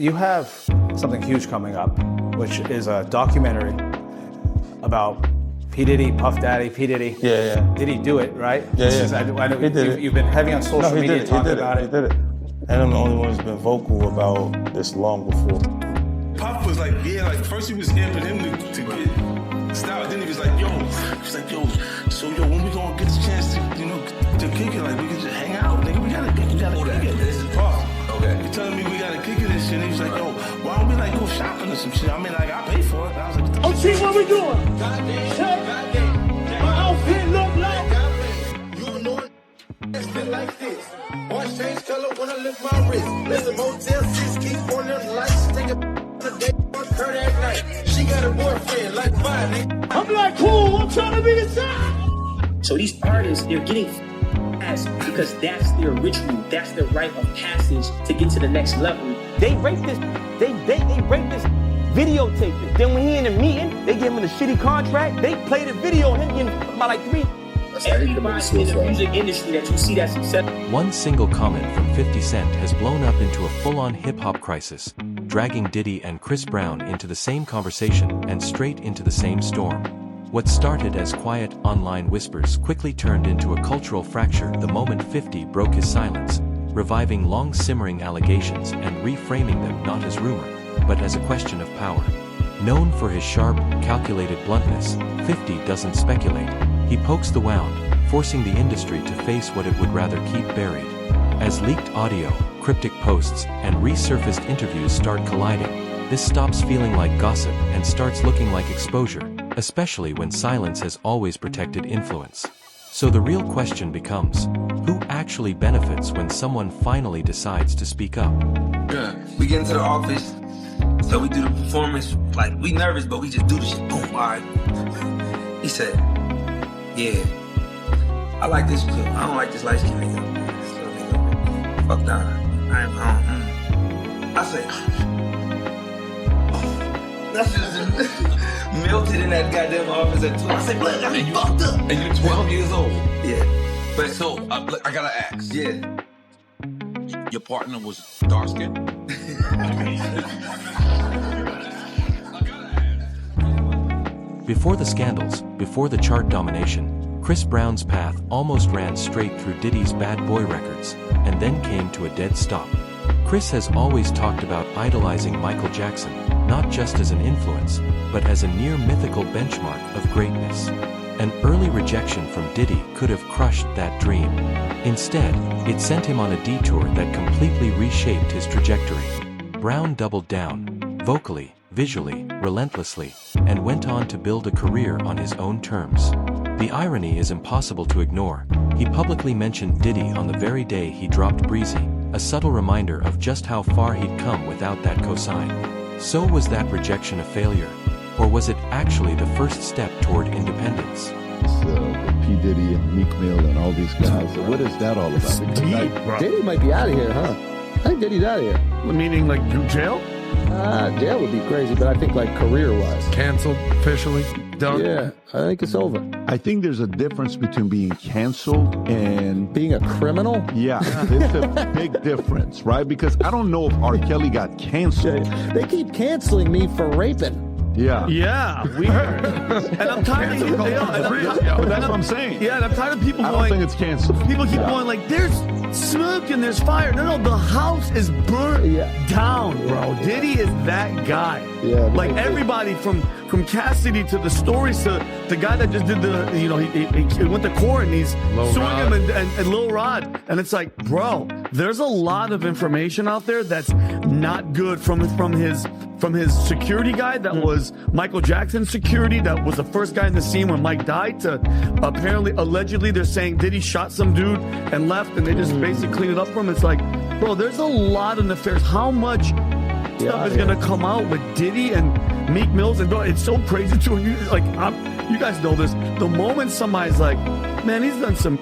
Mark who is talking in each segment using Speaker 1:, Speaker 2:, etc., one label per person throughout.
Speaker 1: You have something huge coming up, which is a documentary about P. Diddy, Puff Daddy, P. Diddy.
Speaker 2: Yeah.
Speaker 1: Did he do it, right?
Speaker 2: Yeah.
Speaker 1: I know
Speaker 2: He did it.
Speaker 1: You've been heavy on social media talking about it.
Speaker 2: He did it. And I'm the only one who's been vocal about this long before.
Speaker 3: Puff was like, first he was amping him to get style. Then he was like, so when we gonna get the chance to kick it? Like, we can just hang out, nigga. We gotta kick it. This is Puff. Okay. He telling me we gotta kick it and shit. And he was like, why don't we like go shopping or some shit? I mean, like, I pay for it. And I was like,
Speaker 4: oh, see what we doing? Goddamn. My outfit look like. You know it like this. Watch change color when I lift my wrist. Listen, Motel 6, keep on them lights. Take a day on Kodak night. She got a boyfriend like mine, nigga. I'm like, cool, I'm trying to be the side.
Speaker 5: So these artists, they're getting ass because that's their ritual, that's their rite of passage to get to the next level.
Speaker 6: They rape this, they rape this, videotape it. Then when he in a meeting, they give him a shitty contract, they play the video of him getting about like 3.
Speaker 5: Everybody in the music industry that you see that's successful.
Speaker 7: One single comment from 50 Cent has blown up into a full-on hip-hop crisis, dragging Diddy and Chris Brown into the same conversation and straight into the same storm. What started as quiet online whispers quickly turned into a cultural fracture the moment 50 broke his silence, reviving long-simmering allegations and reframing them not as rumor, but as a question of power. Known for his sharp, calculated bluntness, 50 doesn't speculate. He pokes the wound, forcing the industry to face what it would rather keep buried. As leaked audio, cryptic posts, and resurfaced interviews start colliding, this stops feeling like gossip and starts looking like exposure, especially when silence has always protected influence. So the real question becomes, who actually benefits when someone finally decides to speak up?
Speaker 8: Yeah, we get into the office, so we do the performance, like, we nervous, but we just do the shit, boom, all right. He said, yeah, I like this chick. I don't like this light skin nigga. This little nigga. Fuck that. I said, that's just melted in that goddamn office at 12. I said, look, I mean, fucked up.
Speaker 9: And you're 12 years old.
Speaker 8: Yeah.
Speaker 9: But so, I gotta ask.
Speaker 8: Yeah.
Speaker 9: Your partner was dark skinned?
Speaker 7: Before the scandals, before the chart domination, Chris Brown's path almost ran straight through Diddy's Bad Boy records, and then came to a dead stop. Chris has always talked about idolizing Michael Jackson, not just as an influence, but as a near mythical benchmark of greatness. An early rejection from Diddy could have crushed that dream. Instead, it sent him on a detour that completely reshaped his trajectory. Brown doubled down, vocally, visually, relentlessly, and went on to build a career on his own terms. The irony is impossible to ignore. He publicly mentioned Diddy on the very day he dropped Breezy, a subtle reminder of just how far he'd come without that cosign. So was that rejection a failure? Or was it actually the first step toward independence?
Speaker 10: The P. Diddy and Meek Mill and all these guys. So what is that all about?
Speaker 11: Deep, Diddy might be out of here, huh? I think Diddy's out of here.
Speaker 4: Meaning like jail?
Speaker 11: Jail would be crazy, but I think like career-wise.
Speaker 12: Canceled officially? Done?
Speaker 11: Yeah, I think it's over.
Speaker 10: I think there's a difference between being canceled and
Speaker 11: being a criminal.
Speaker 10: Yeah, it's a big difference, right? Because I don't know if R. Kelly got canceled.
Speaker 11: They keep canceling me for raping.
Speaker 10: Yeah.
Speaker 4: Yeah, weird. And I'm tired of
Speaker 10: but that's what I'm saying.
Speaker 4: Yeah, and I'm tired of people
Speaker 10: I
Speaker 4: going.
Speaker 10: don't think it's canceled.
Speaker 4: People keep going like, there's smoke and there's fire. No, the house is burnt down, bro. Diddy is that guy.
Speaker 11: Yeah.
Speaker 4: Like everybody from Cassidy to the stories to the guy that just did the, he went to court and he's suing him and Lil Rod. And it's like, bro, there's a lot of information out there that's not good from his security guy that was Michael Jackson's security, that was the first guy in the scene when Mike died, to allegedly they're saying Diddy shot some dude and left and they just basically cleaned it up for him. It's like, bro, there's a lot of nefarious. How much stuff is gonna come out with Diddy and Meek Mills? And bro, it's so crazy too. And you guys know this. The moment somebody's like, man, he's done some,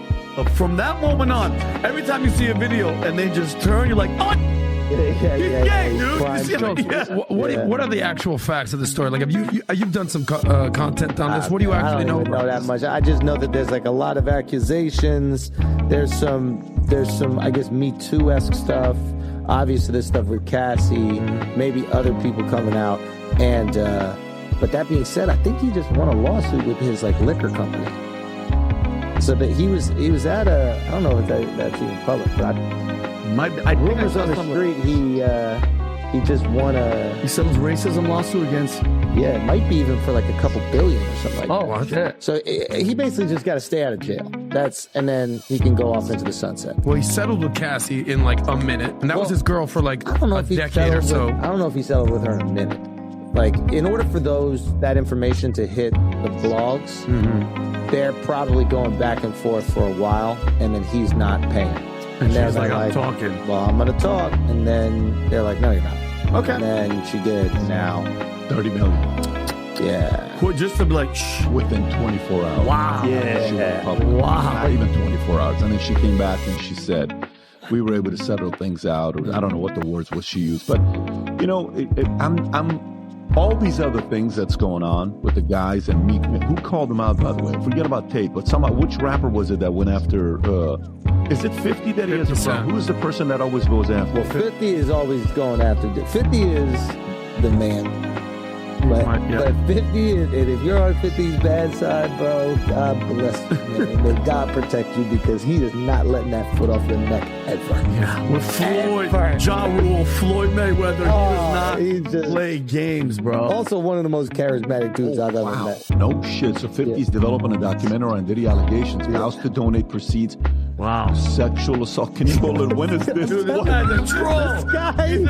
Speaker 4: from that moment on, every time you see a video and they just turn, you're like, oh,
Speaker 12: What are the actual facts of the story? Like, you've done some content on this. What do you actually know?
Speaker 11: I don't know that much. I just know that there's like a lot of accusations. There's some I guess Me Too-esque stuff. obviously this stuff with Cassie, maybe other people coming out, and but that being said, I think he just won a lawsuit with his like liquor company. So that he was at a, I don't know if that's even public, but rumors on the street he just won
Speaker 4: he settles racism lawsuit against.
Speaker 11: Yeah, it might be even for like a couple billion or something like that.
Speaker 12: Oh, shit.
Speaker 11: So he basically just got to stay out of jail. And then he can go off into the sunset.
Speaker 12: Well, he settled with Cassie in like a minute, and that was his girl for like a decade or so.
Speaker 11: I don't know if he settled with her in a minute. Like, in order for that information to hit the blogs, they're probably going back and forth for a while, and then he's not paying.
Speaker 4: And she's like, I'm talking.
Speaker 11: Well, I'm going to talk. And then they're like, no, you're not.
Speaker 4: Okay.
Speaker 11: And then she did. And now,
Speaker 10: 30 million.
Speaker 11: Yeah.
Speaker 4: Well, just to be like, shh.
Speaker 10: Within 24 hours.
Speaker 4: Wow.
Speaker 10: She went public.
Speaker 4: Wow.
Speaker 10: Not even 24 hours. And then she came back and she said, we were able to settle things out. Or I don't know what the words was she used. But, you know, I'm all these other things that's going on with the guys and Meek. Who called them out, by the way? Forget about Tate, but which rapper was it that went after? Is it 50 that he has a problem? Who is the person that always goes after?
Speaker 11: Well, 50 is always going after. 50 is the man. But 50 is, and if you're on 50's bad side, bro, God bless you, man. May God protect you because he is not letting that foot off your neck ever.
Speaker 4: Yeah, with Floyd, Ja Rule, Floyd Mayweather, he does not play games, bro.
Speaker 11: Also, one of the most charismatic dudes I've ever met.
Speaker 10: No shit. So 50's developing a documentary on Diddy allegations. Vows to donate proceeds.
Speaker 4: Wow.
Speaker 10: Sexual assault. Can you pull it? When is this?
Speaker 4: Dude, this guy's a troll.
Speaker 11: This guy, he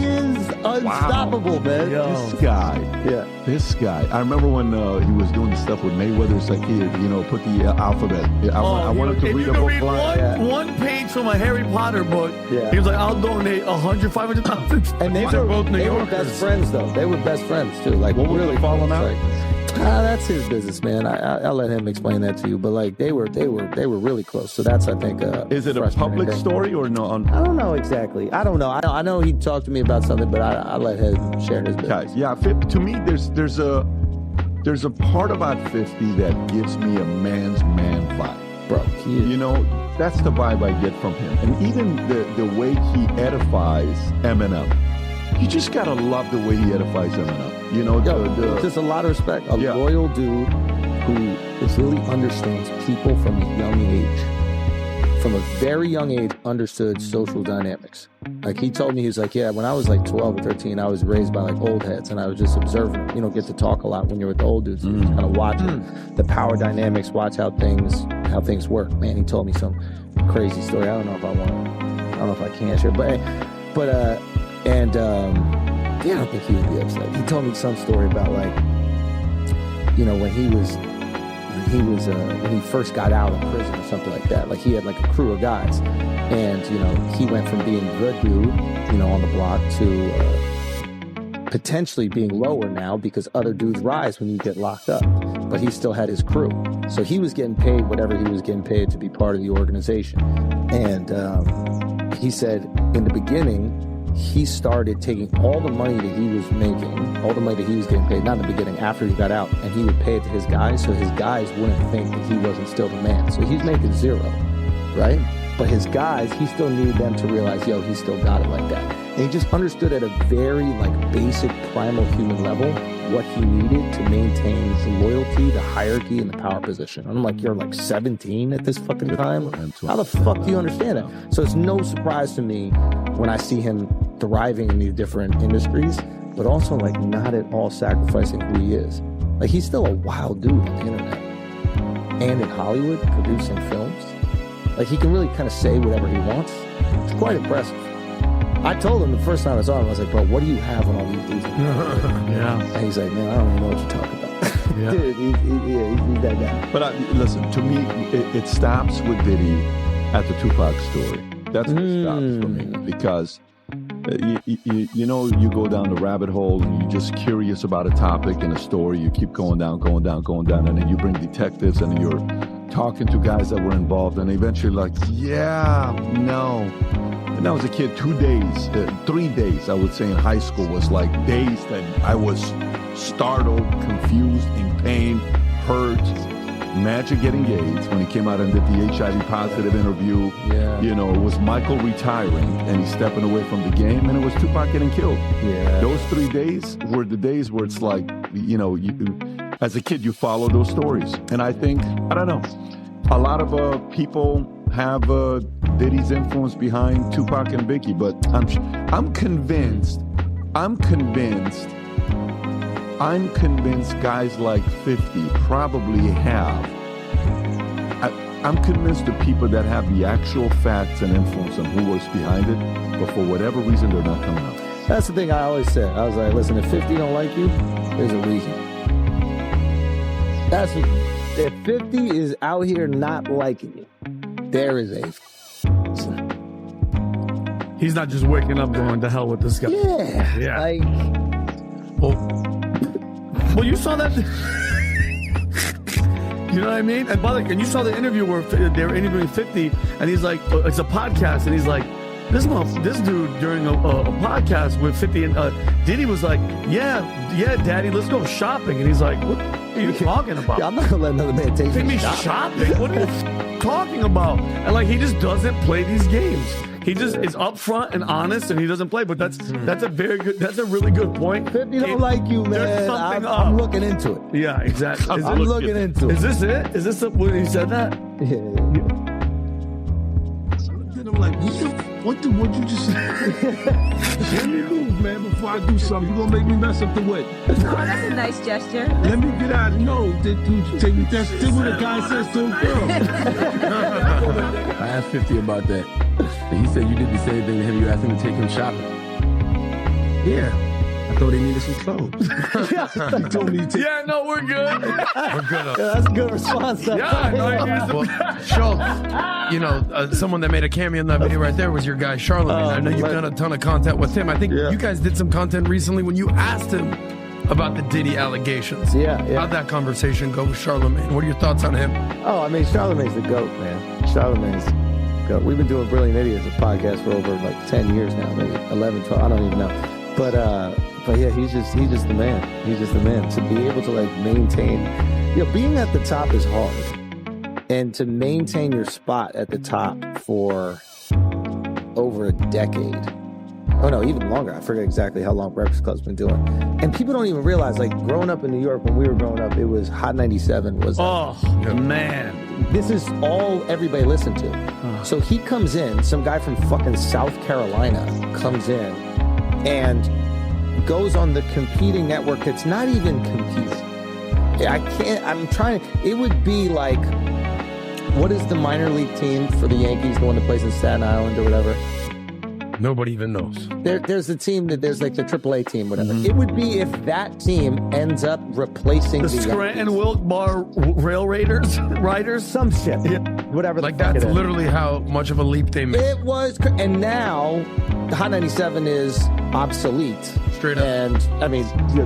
Speaker 11: is unstoppable, man.
Speaker 10: This guy.
Speaker 11: Yeah.
Speaker 10: This guy. I remember when he was doing the stuff with Mayweather. It's like, here, you know, put the alphabet. I wanted to read a book.
Speaker 4: One page from a Harry Potter book.
Speaker 11: Yeah.
Speaker 4: He was like, I'll donate 100, 500,000.
Speaker 11: And they were both New Yorkers. They were best friends, though. They were best friends, too. Like,
Speaker 10: what
Speaker 11: really
Speaker 10: was falling out?
Speaker 11: That's his business, man. I'll let him explain that to you. But like they were really close. So that's, I think,
Speaker 10: is it a public story or no?
Speaker 11: I don't know exactly. I don't know. I know he talked to me about something, but I'll let him share his business.
Speaker 10: Yeah. To me, there's a part about 50 that gives me a man's man vibe,
Speaker 11: bro.
Speaker 10: You know, that's the vibe I get from him, and even the way he edifies Eminem. You just gotta love the way he edifies Eminem. You know,
Speaker 11: just a lot of respect. A loyal dude who really understands people from a young age. From a very young age, understood social dynamics. Like he told me, he was like, yeah, when I was like 12 or 13, I was raised by like old heads, and I was just observing. You know, get to talk a lot when you're with the old dudes. You just kind of watch the power dynamics, watch how things work. Man, he told me some crazy story. I don't know if I can share, but yeah, I don't think he would be upset. He told me some story about like, you know, when he first got out of prison or something like that. Like he had like a crew of guys, and you know, he went from being the dude, you know, on the block to potentially being lower now because other dudes rise when you get locked up. But he still had his crew, so he was getting paid whatever he was getting paid to be part of the organization. And he said in the beginning, he started taking all the money that he was making, all the money that he was getting paid, not in the beginning, after he got out, and he would pay it to his guys so his guys wouldn't think that he wasn't still the man. So he's making zero, right? But his guys, he still needed them to realize, yo, he still got it like that. And he just understood at a very like basic primal human level what he needed to maintain the loyalty, the hierarchy, and the power position. And I'm like, you're like 17 at this fucking time? How the fuck do you understand that? So it's no surprise to me when I see him thriving in these different industries, but also like not at all sacrificing who he is. Like he's still a wild dude on the internet and in Hollywood producing films. Like he can really kind of say whatever he wants. It's quite impressive. I told him the first time I saw him, I was like, bro, what do you have on all these dudes?
Speaker 4: Yeah.
Speaker 11: And he's like, man, I don't even know what you're talking about.
Speaker 4: Yeah.
Speaker 11: Dude, he's that guy.
Speaker 10: But listen, to me, it stops with Diddy at the Tupac story. That's what stops for me because you know, you go down the rabbit hole and you're just curious about a topic and a story. You keep going down, and then you bring detectives and you're talking to guys that were involved, and eventually like, yeah, no. And I was a kid, 2 days, 3 days, I would say, in high school was like days that I was startled, confused, in pain, hurt, Magic getting engaged when he came out and did the HIV positive interview.
Speaker 11: Yeah.
Speaker 10: You know, it was Michael retiring and he's stepping away from the game, and it was Tupac getting killed.
Speaker 11: Yeah.
Speaker 10: Those 3 days were the days where it's like, you know, as a kid, you follow those stories. And I think, I don't know, a lot of people have Diddy's influence behind Tupac and Biggie, but I'm convinced guys like 50 probably have. I'm convinced the people that have the actual facts and influence on who was behind it, but for whatever reason, they're not coming out.
Speaker 11: That's the thing I always said. I was like, listen, if 50 don't like you, there's a reason. If 50 is out here not liking you, there is a reason.
Speaker 4: He's not just waking up going to hell with this guy.
Speaker 11: Yeah. Like,
Speaker 4: well, you saw that. You know what I mean? And by the way, and you saw the interview where they were interviewing 50, and he's like, it's a podcast, and he's like, this dude during a podcast with 50, and Diddy was like, yeah, Daddy, let's go shopping, and he's like, what are you talking about?
Speaker 11: I'm not gonna let another man take
Speaker 4: me shopping. What are you talking about? And like, he just doesn't play these games. He just is upfront and honest, and he doesn't play. But that's a really good point.
Speaker 11: 50 don't like you, man. I'm looking into it.
Speaker 4: Yeah, exactly.
Speaker 11: I'm looking into it.
Speaker 4: Is this it? Is this when he said that?
Speaker 11: Yeah.
Speaker 3: I'm like, what you just say? Let me move, man, before I do something. You gonna make me mess up the way.
Speaker 13: Oh, that's a nice gesture.
Speaker 3: Let me get out. No, that's what a guy says to a girl.
Speaker 14: I asked 50 about that. And he said you did the same thing. Have you asked him to take him shopping? Yeah. I thought he needed some clothes.
Speaker 3: He told me to take.
Speaker 4: Yeah, no, we're good.
Speaker 12: We're good.
Speaker 11: Yeah, that's a good response.
Speaker 12: Schultz, you know, someone that made a cameo in that video right there was your guy, Charlamagne. I know you've done a ton of content with him. I think you guys did some content recently when you asked him about the Diddy allegations.
Speaker 11: Yeah.
Speaker 12: How'd that conversation go with Charlamagne? What are your thoughts on him?
Speaker 11: Oh, I mean, Charlamagne's the GOAT, man. Charlamagne's the GOAT. We've been doing Brilliant Idiots, a podcast, for over like 10 years now, maybe 11, 12, I don't even know. But yeah, he's just the man. He's just the man. To be able to like maintain, you know, being at the top is hard, and to maintain your spot at the top for over a decade. Oh no, even longer. I forget exactly how long Breakfast Club's been doing. And people don't even realize, like, growing up in New York, when we were growing up, it was Hot 97 was.
Speaker 4: Man.
Speaker 11: This is all everybody listened to. So he comes in, some guy from fucking South Carolina comes in and goes on the competing network that's not even competing. It would be like, what is the minor league team for the Yankees, the one that plays in Staten Island or whatever?
Speaker 12: Nobody even knows.
Speaker 11: There's a team there's like the AAA team, whatever. It would be if that team ends up replacing
Speaker 4: the Scranton Wilkes-Barre Rail Raiders, riders,
Speaker 11: some shit, whatever.
Speaker 12: Like that's literally how much of a leap they made.
Speaker 11: It was, and now the Hot 97 is obsolete.
Speaker 12: Straight up.
Speaker 11: And I mean, you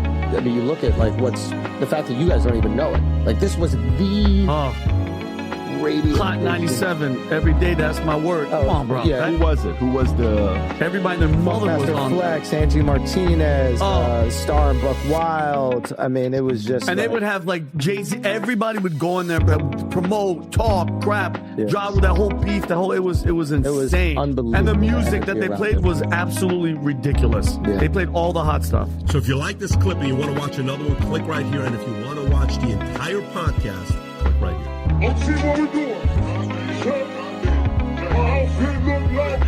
Speaker 11: look at like what's the fact that you guys don't even know it. Like this was the radio
Speaker 4: Hot 97 every day. That's my word. Come on, bro.
Speaker 10: Yeah. Who was it? Who was the?
Speaker 4: Everybody and their mother was on
Speaker 11: Flex, Angie Martinez, Star and Buck Wild. I mean, it was just.
Speaker 4: And they would have like Jay-Z. Everybody would go in there, promote, talk, crap, drive with that whole beef. It was insane. It was
Speaker 11: unbelievable.
Speaker 4: And the music that they played was absolutely ridiculous. Yeah. They played all the hot stuff.
Speaker 15: So if you like this clip and you want to watch another one, click right here. And if you want to watch the entire podcast, click right here.
Speaker 3: Let's see what we're doing. My outfit look like.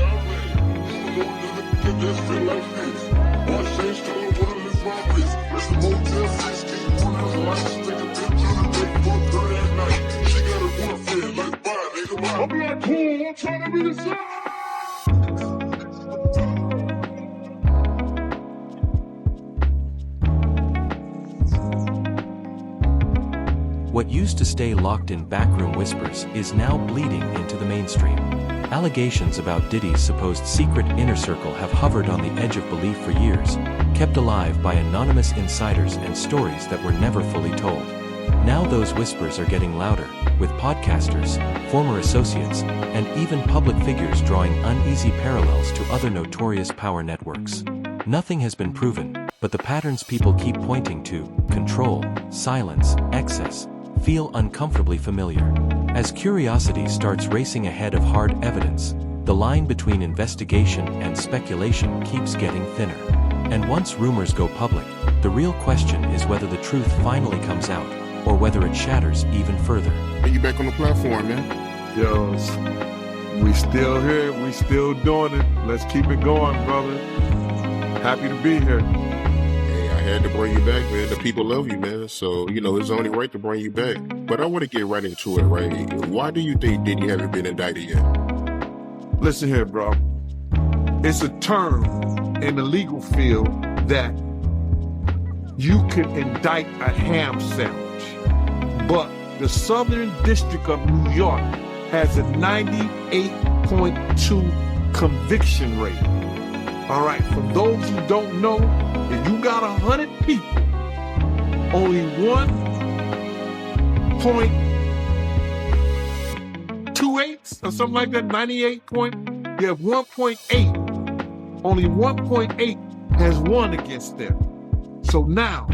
Speaker 3: This feel like this. One change color, one of the properties. It's the Motel 16. One of the lights. Take a picture of the day for her at night. She got a boyfriend. Let's buy it, nigga. I'm not cool. I'm trying to be the same.
Speaker 7: What used to stay locked in backroom whispers is now bleeding into the mainstream. Allegations about Diddy's supposed secret inner circle have hovered on the edge of belief for years, kept alive by anonymous insiders and stories that were never fully told. Now those whispers are getting louder, with podcasters, former associates, and even public figures drawing uneasy parallels to other notorious power networks. Nothing has been proven, but the patterns people keep pointing to: control, silence, excess, feel uncomfortably familiar. As curiosity starts racing ahead of hard evidence, the line between investigation and speculation keeps getting thinner. And once rumors go public, the real question is whether the truth finally comes out, or whether it shatters even further.
Speaker 16: You back on the platform, man.
Speaker 17: Yo, we still here. We still doing it. Let's keep it going, brother. Happy to be here.
Speaker 16: Hey, I had to bring you back, man. The people love you, man. So, it's only right to bring you back. But I want to get right into it, right? Why do you think Diddy haven't been indicted yet?
Speaker 17: Listen here, bro. It's a term in the legal field that you can indict a ham sandwich. But the Southern District of New York has a 98.2 conviction rate. All right, for those who don't know, if you got 100 people, only 1.28 or something like that, 1.8, only 1.8 has won against them. So now,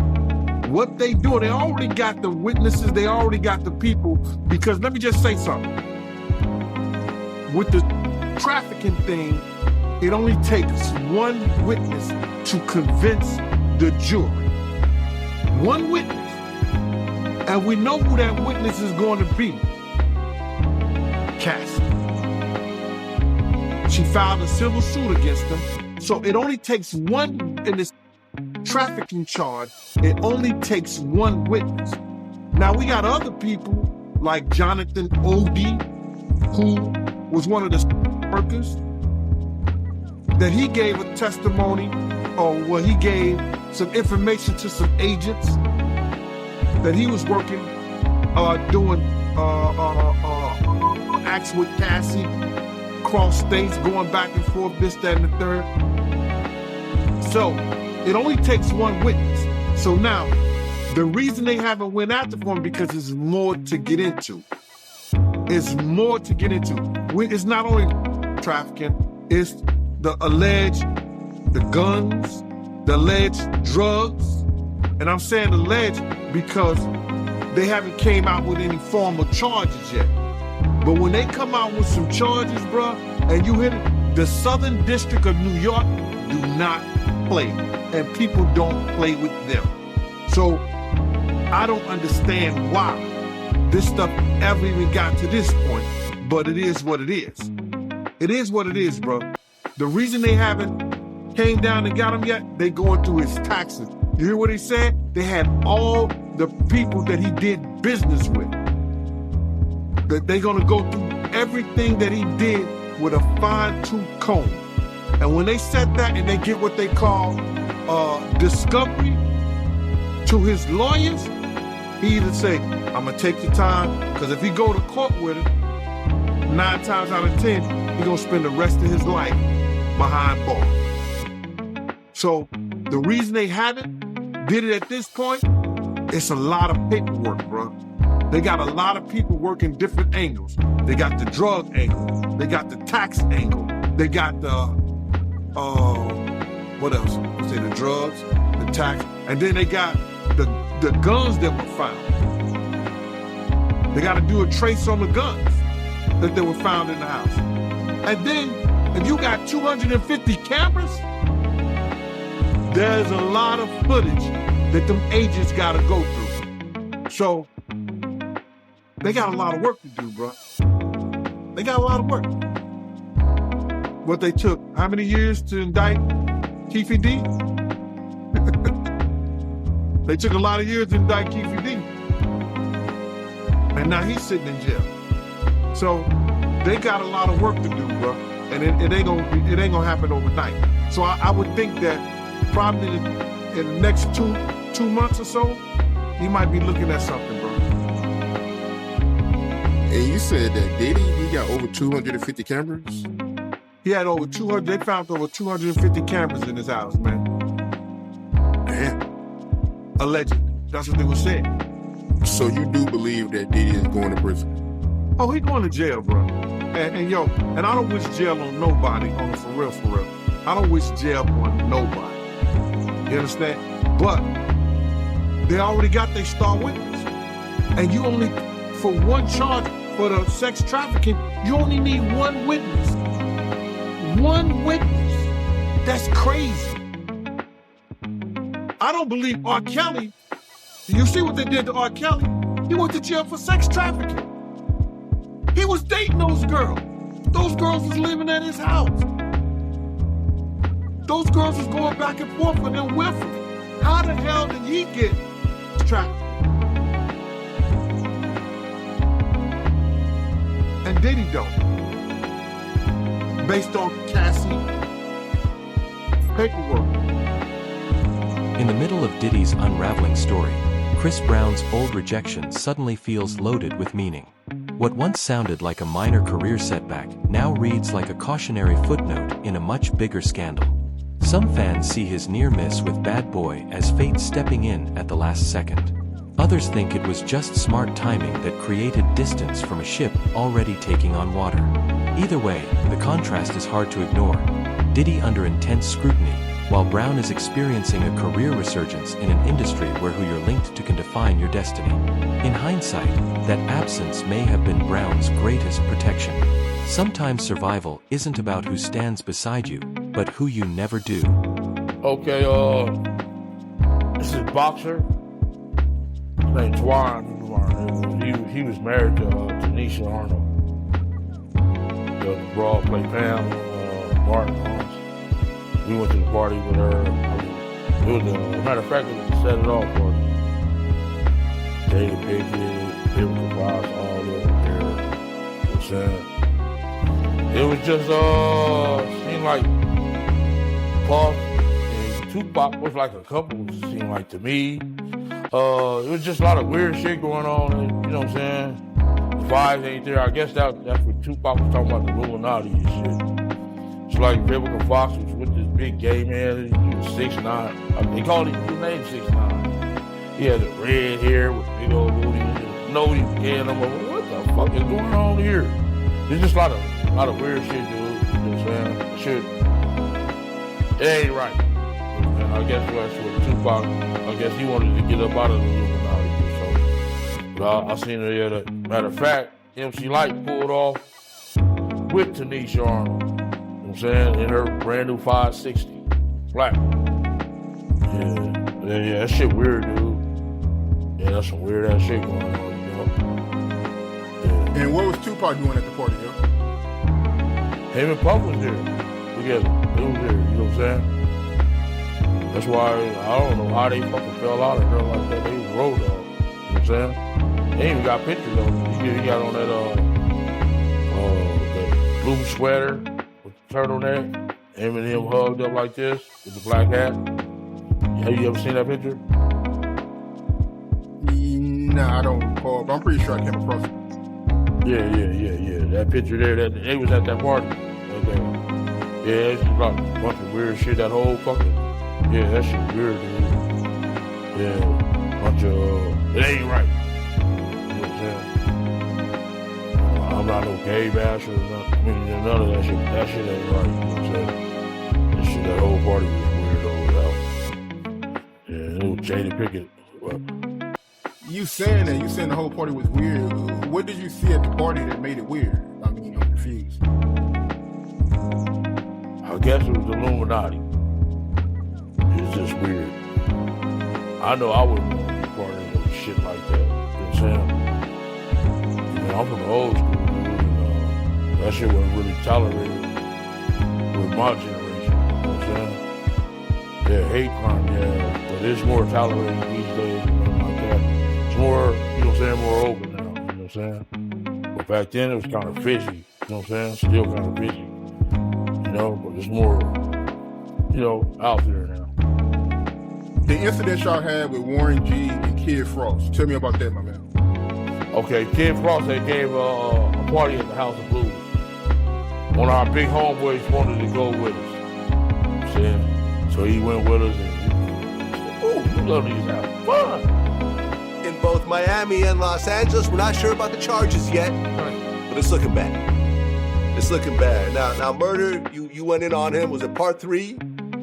Speaker 17: what they do, they already got the witnesses, they already got the people, because let me just say something. With the trafficking thing, it only takes one witness to convince the jury. One witness. And we know who that witness is going to be. Cassie. She filed a civil suit against him. So it only takes one in this trafficking charge. It only takes one witness. Now we got other people like Jonathan Odie, who was one of the workers, that he gave a testimony, or he gave some information to some agents that he was working, doing acts with Cassie, cross states, going back and forth, this, that, and the third. So it only takes one witness. So now, the reason they haven't went after him because there's more to get into. It's more to get into. It's not only trafficking, it's the alleged, the guns, the alleged drugs. And I'm saying alleged because they haven't came out with any formal charges yet. But when they come out with some charges, bruh, and you hit it, the Southern District of New York do not play. And people don't play with them. So I don't understand why this stuff ever even got to this point, but it is what it is. It is what it is, bro. The reason they haven't came down and got him yet, they going through his taxes. You hear what he said? They had all the people that he did business with. That they're gonna go through everything that he did with a fine-tooth comb. And when they set that and they get what they call discovery to his lawyers, he either say, I'm gonna take your time, because if he go to court with it, 9 times out of 10, he gonna spend the rest of his life behind bars. So the reason they haven't did it at this point, it's a lot of paperwork, bro. They got a lot of people working different angles. They got the drug angle, they got the tax angle, they got the what else? Say the drugs, the tax, and then they got the guns that were found. They got to do a trace on the guns that they were found in the house. And then, if you got 250 cameras, there's a lot of footage that them agents got to go through. So, they got a lot of work to do, bro. They got a lot of work. What they took, how many years to indict Keefe D? They took a lot of years to indict Keefe D. And now he's sitting in jail. So they got a lot of work to do, bro. And it ain't gonna happen overnight. So I would think that probably in the next two months or so, he might be looking at something, bro.
Speaker 16: And you said that Diddy, he got over 250 cameras?
Speaker 17: He had over 200, they found over 250 cameras in his house, man.
Speaker 16: Damn.
Speaker 17: Allegedly. That's what they were saying.
Speaker 16: So you do believe that Diddy is going to prison?
Speaker 17: Oh, he's going to jail, bro. And I don't wish jail on nobody, for real. I don't wish jail on nobody. You understand? But they already got their star witness. and you only, for one charge for the sex trafficking, you only need one witness. One witness. That's crazy. I don't believe R. Kelly. You see what they did to R. Kelly? He went to jail for sex trafficking. He was dating those girls. Those girls was living at his house. Those girls was going back and forth with him with him. How the hell did he get trafficked? And Diddy don't. Based on Cassie paperwork.
Speaker 7: In the middle of Diddy's unraveling story, Chris Brown's old rejection suddenly feels loaded with meaning. What once sounded like a minor career setback now reads like a cautionary footnote in a much bigger scandal. Some fans see his near miss with Bad Boy as fate stepping in at the last second. Others think it was just smart timing that created distance from a ship already taking on water. Either way, the contrast is hard to ignore. Diddy under intense scrutiny, while Brown is experiencing a career resurgence in an industry where who you're linked to can define your destiny. In hindsight, that absence may have been Brown's greatest protection. Sometimes survival isn't about who stands beside you, but who you never do.
Speaker 18: Okay, this is boxer. His name's Twan. He was married to Tanisha Arnold. The broad played Pam, Martin Holmes. We went to the party with her. It was matter of fact, it was a set it off party. Jada Pinkett, Vivica Fox, all over there. You know what I'm saying? It was just, seemed like Puff and Tupac was like a couple, it seemed like to me. It was just a lot of weird shit going on, and, you know what I'm saying? The vibes ain't there. I guess that's what Tupac was talking about, the Illuminati and shit. It's like Vivica Fox was with this big gay man, he was 6'9". They called him, his name 6'9". He had the red hair with big old booty, and nobody cared. I'm like, what the fuck is going on here? There's just a lot of weird shit, dude. You know what I'm saying? Shit. It ain't right. And I guess that's what Tupac, I guess he wanted to get up out of the Illuminati. So, but I seen her there. Matter of fact, MC Lyte pulled off with Tanisha Arnold. You know what I'm saying? In her brand new 560. Black. Yeah, that shit weird, dude. Yeah, that's some weird ass shit going on, you know? Yeah.
Speaker 19: And what was Tupac doing at the party, yo?
Speaker 18: Him and Puff was there together. They was there, you know what I'm saying? That's why I don't know how they fucking fell out of her like that. They was road dog. You know what I'm saying? They even got pictures of him. He got on that the blue sweater with the turtleneck. Him and him hugged up like this with the black hat. Have you ever seen that picture?
Speaker 19: Nah, I don't recall, but I'm pretty sure I came across it.
Speaker 18: Yeah. That picture there, they was at that party. Okay. Yeah, it's just like a bunch of weird shit. That whole fucking, yeah, that shit weird, dude. Yeah, bunch of, it ain't right. You know what I'm saying? I'm not no gay basher or nothing. I mean, none of that shit. That shit ain't right. You know what I'm saying? That shit, that whole party was weird over there. Yeah, it was Jada Pinkett.
Speaker 19: You saying the whole party was weird. What did you see at the party that made it weird? I mean, I'm confused.
Speaker 18: I guess it was the Illuminati. It's just weird. I know I wouldn't want to be part of no shit like that. You know what I'm saying? You know, I'm from the old school, dude. And, that shit wasn't really tolerated with my generation. You know what I'm saying? Yeah, hate crime, yeah. But it's more tolerated these days, nothing like that. It's more, you know what I'm saying, more open now. You know what I'm saying? But back then it was kind of fishy. You know what I'm saying? Still kind of fishy. You know, but it's more, you know, out there now.
Speaker 19: The incident y'all had with Warren G and Kid Frost. Tell me about that, my man.
Speaker 18: Okay, Kid Frost, they gave a party at the House of Blues. One of our big homeboys wanted to go with us. You know what I'm saying? So he went with us and, ooh, you love these have fun.
Speaker 20: In both Miami and Los Angeles, we're not sure about the charges yet, but it's looking bad. It's looking bad. Now, murder, you went in on him. Was it part 3?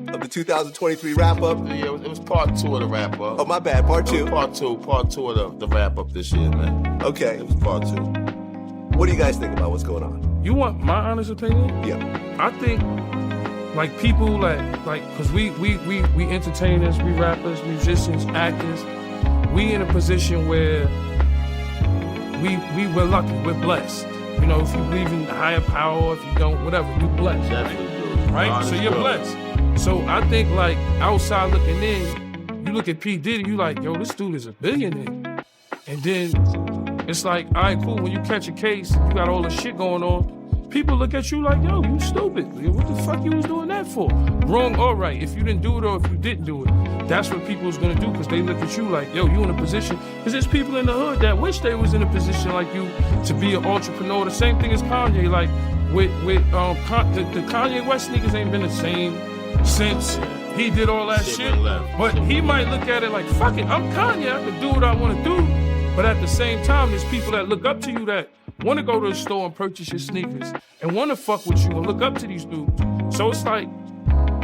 Speaker 20: of the 2023 wrap-up?
Speaker 18: Yeah, it was part 2 of the wrap-up.
Speaker 20: Oh, my bad, part 2.
Speaker 18: Part two of the wrap-up this year, man.
Speaker 20: Okay.
Speaker 18: It was part 2.
Speaker 20: What do you guys think about what's going on?
Speaker 21: You want my honest opinion?
Speaker 20: Yeah.
Speaker 21: I think, like, people because we entertainers, we rappers, musicians, actors, we in a position where we're lucky, we're blessed. You know, if you believe in higher power, if you don't, whatever, you're blessed.
Speaker 18: Definitely do.
Speaker 21: Right? So you're blessed. So I think, like, outside looking in, you look at P. Diddy, you like, yo, this dude is a billionaire. And then it's like, all right, cool, when you catch a case, you got all this shit going on, people look at you like, yo, you stupid. What the fuck you was doing that for? Wrong or right. If you didn't do it or if you didn't do it, that's what people is gonna do, because they look at you like, yo, you in a position. Because there's people in the hood that wish they was in a position like you to be an entrepreneur. The same thing as Kanye. Like with the Kanye West niggas ain't been the same since he did all that shit. But he might look at it like, fuck it, I'm Kanye, I can do what I want to do. But at the same time, there's people that look up to you that want to go to the store and purchase your sneakers and want to fuck with you and look up to these dudes. So it's like,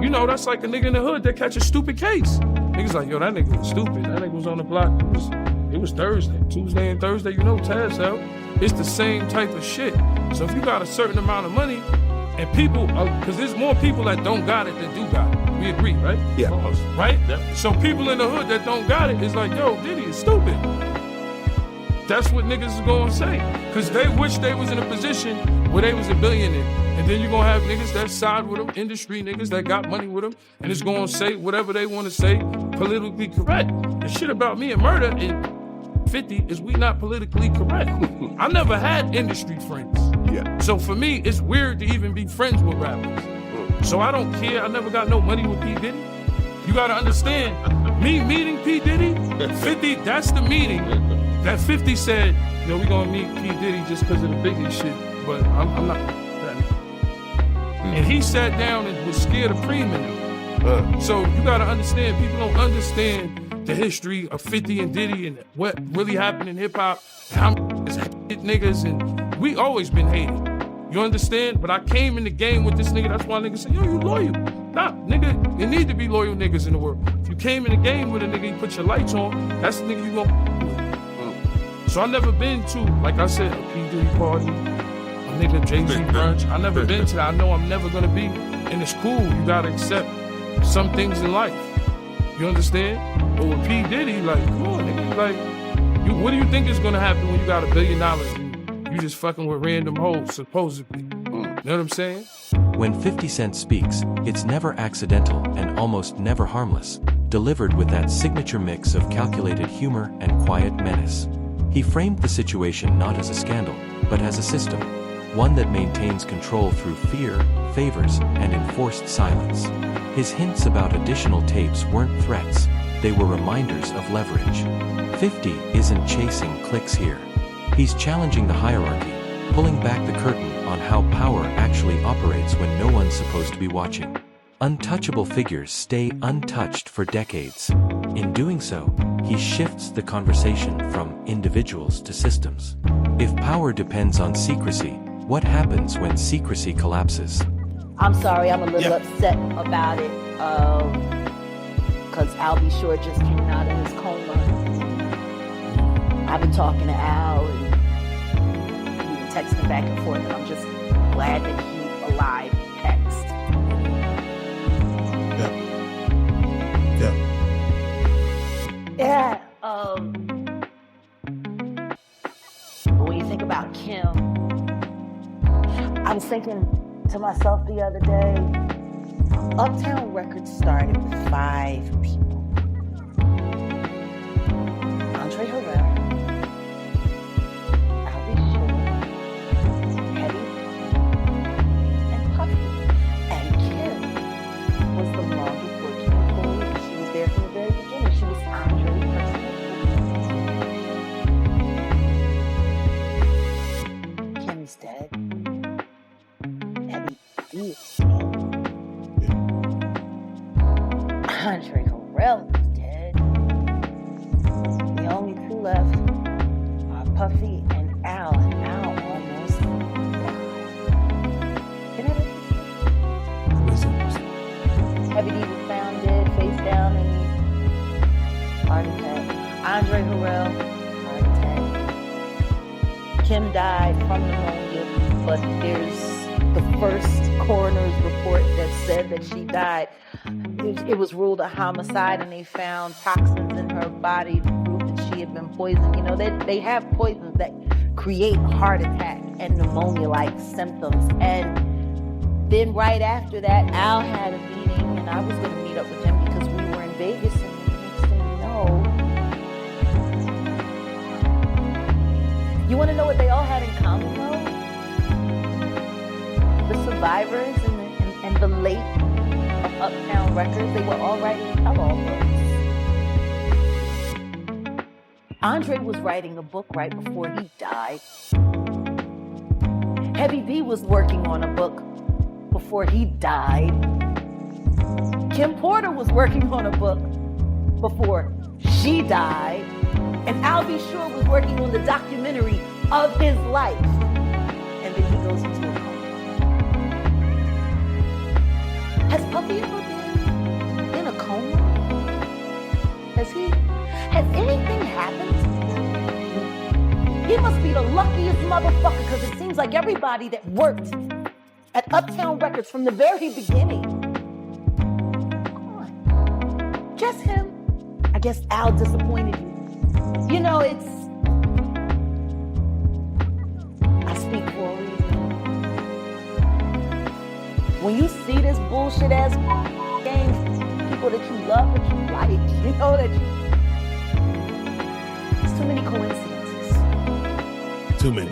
Speaker 21: you know, that's like a nigga in the hood that catch a stupid case. Niggas like, yo, that nigga was stupid. That nigga was on the block. It was Thursday. Tuesday and Thursday, you know, Taz out. It's the same type of shit. So if you got a certain amount of money and people, because there's more people that don't got it than do got it. We agree, right?
Speaker 20: Yeah.
Speaker 21: Right? So people in the hood that don't got it is like, yo, Diddy is stupid. That's what niggas is gonna say. Cause they wish they was in a position where they was a billionaire. And then you're gonna have niggas that side with them, industry niggas that got money with them, and it's gonna say whatever they wanna say, politically correct. The shit about me and Murder and 50 is we not politically correct. I never had industry friends.
Speaker 20: Yeah.
Speaker 21: So for me, it's weird to even be friends with rappers. So I don't care, I never got no money with P. Diddy. You gotta understand, me meeting P. Diddy, 50, that's the meeting. That 50 said, yo, we gonna meet P. Diddy just because of the Biggie shit, but I'm not. And he sat down and was scared of Preem and them. So you gotta understand, people don't understand the history of 50 and Diddy and what really happened in hip hop, how hit niggas, and we always been hated. You understand? But I came in the game with this nigga, that's why niggas say, yo, you loyal. Nah, nigga, you need to be loyal niggas in the world. If you came in the game with a nigga, you put your lights on, that's the nigga you gonna. So I never been to, like I said, a P. Diddy party, a nigga Jay-Z brunch. I never been to that. I know I'm never gonna be. And it's cool. You gotta accept some things in life. You understand? But with P. Diddy, like, come on, nigga. Like, what do you think is gonna happen when you got $1 billion and you just fucking with random hoes, supposedly? You know what I'm saying?
Speaker 7: When 50 Cent speaks, it's never accidental and almost never harmless, delivered with that signature mix of calculated humor and quiet menace. He framed the situation not as a scandal, but as a system, one that maintains control through fear, favors, and enforced silence. His hints about additional tapes weren't threats, they were reminders of leverage. 50 isn't chasing clicks here. He's challenging the hierarchy, pulling back the curtain on how power actually operates when no one's supposed to be watching. Untouchable figures stay untouched for decades. In doing so, he shifts the conversation from individuals to systems. If power depends on secrecy, what happens when secrecy collapses?
Speaker 22: I'm sorry, I'm a little upset about it, because Al B. Shore just came out of his coma. I've been talking to Al and we've been texting back and forth, and I'm just glad that he's alive. Text. Yeah. But when you think about Kim, I was thinking to myself the other day, Uptown Records started with 5 people. Andre Harrell, Al B. Shore, Hetty, and Puffy. And Kim was the longest working employee. She was there from the very beginning. She was Andre's personal assistant. Kim's dead. Eddie D is dead. Andre Harrell is dead. The only two left are Puffy and Al almost died. Heavy D was Andre Harrell, heart attack. Kim died from pneumonia, but there's the first coroner's report that said that she died. It was ruled a homicide, and they found toxins in her body to prove that she had been poisoned. You know, they have poisons that create heart attack and pneumonia-like symptoms. And then right after that, Al had a meeting, and I was going to meet up with him because we were in Vegas, and the next thing you know, you want to know what they all had in common, though? The survivors and the late of Uptown Records, they were all writing tell-all books. Andre was writing a book right before he died. Heavy D was working on a book before he died. Kim Porter was working on a book before she died. And Al B. Sure was working on the documentary of his life. And then he goes into a coma. Has Puffy ever been in a coma? Has anything happened to him? He must be the luckiest motherfucker, because it seems like everybody that worked at Uptown Records from the very beginning. Come on. Just him. I guess Al disappointed you. You know, I speak for a reason. When you see this bullshit ass game, people that you love, that you like, you know, it's too many coincidences.
Speaker 15: Too many.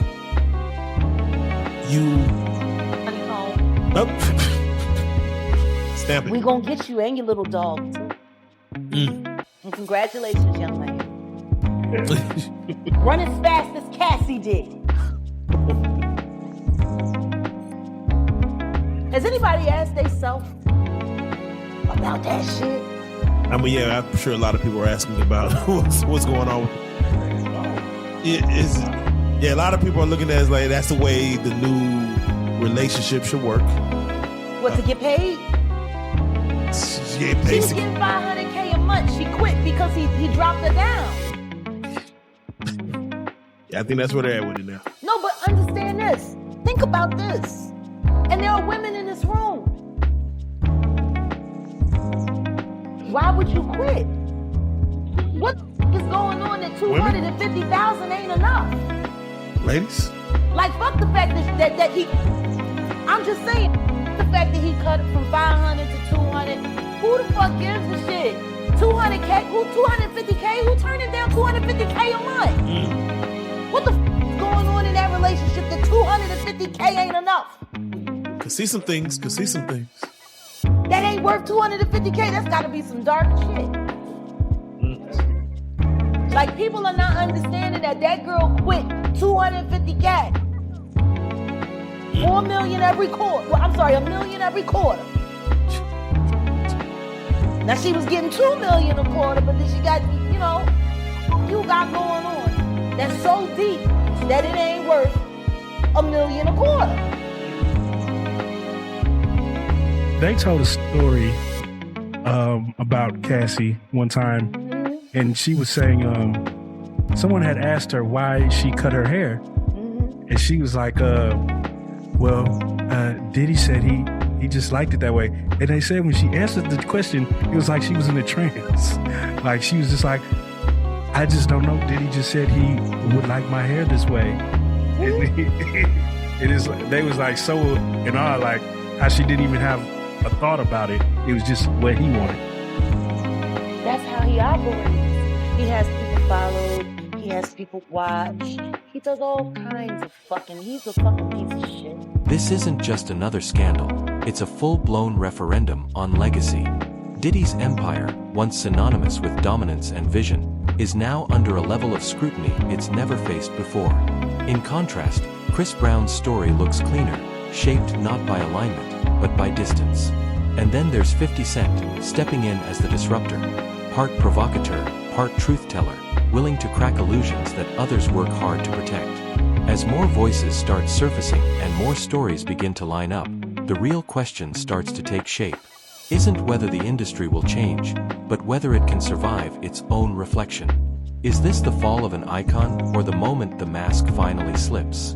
Speaker 22: Honeycomb.
Speaker 15: Oh. Stamp it.
Speaker 22: We gonna get you and your little dog too. And congratulations, young man. Run as fast as Cassie did. Has anybody asked themselves about that shit?
Speaker 15: I mean, yeah, I'm sure a lot of people are asking about what's going on with it. Yeah, a lot of people are looking at it as like that's the way the new relationship should work.
Speaker 22: What, to get paid?
Speaker 15: Yeah,
Speaker 22: She was
Speaker 15: basically.
Speaker 22: getting $500K a month. She quit because he dropped her down.
Speaker 15: Yeah, I think that's where they're at with it now.
Speaker 22: No, but understand this. Think about this. And there are women in this room. Why would you quit? What is going on that $250,000 ain't enough?
Speaker 15: Ladies?
Speaker 22: Like, fuck the fact that he... I'm just saying, the fact that he cut it from 500 to 200. Who the fuck gives a shit? 200K? Who 250K? Who turning down 250K a month? What the f is going on in that relationship that 250K ain't enough?
Speaker 15: Could see some things.
Speaker 22: That ain't worth 250K. That's gotta be some dark shit. Like, people are not understanding that girl quit 250K. 4 million every quarter. Well, I'm sorry, $1 million every quarter. Now she was getting $2 million a quarter, but then she got, you know, you got going on. That's so deep that it ain't worth $1 million a quarter.
Speaker 1: They told a story about Cassie one time, and she was saying someone had asked her why she cut her hair, and she was like, Diddy said he just liked it that way. And they said when she answered the question, it was like she was in a trance. Like she was just like, I just don't know. Diddy just said he would like my hair this way. It is. They was like so in awe, like how she didn't even have a thought about it. It was just what he wanted.
Speaker 22: That's how he operates. He has people followed. He has people watch. He does all kinds of fucking. He's a fucking piece of shit.
Speaker 7: This isn't just another scandal. It's a full-blown referendum on legacy. Diddy's empire, once synonymous with dominance and vision, is now under a level of scrutiny it's never faced before. In contrast, Chris Brown's story looks cleaner, shaped not by alignment, but by distance. And then there's 50 Cent, stepping in as the disruptor, part provocateur, part truth-teller, willing to crack illusions that others work hard to protect. As more voices start surfacing and more stories begin to line up, the real question starts to take shape. Isn't whether the industry will change, but whether it can survive its own reflection. Is this the fall of an icon or the moment the mask finally slips?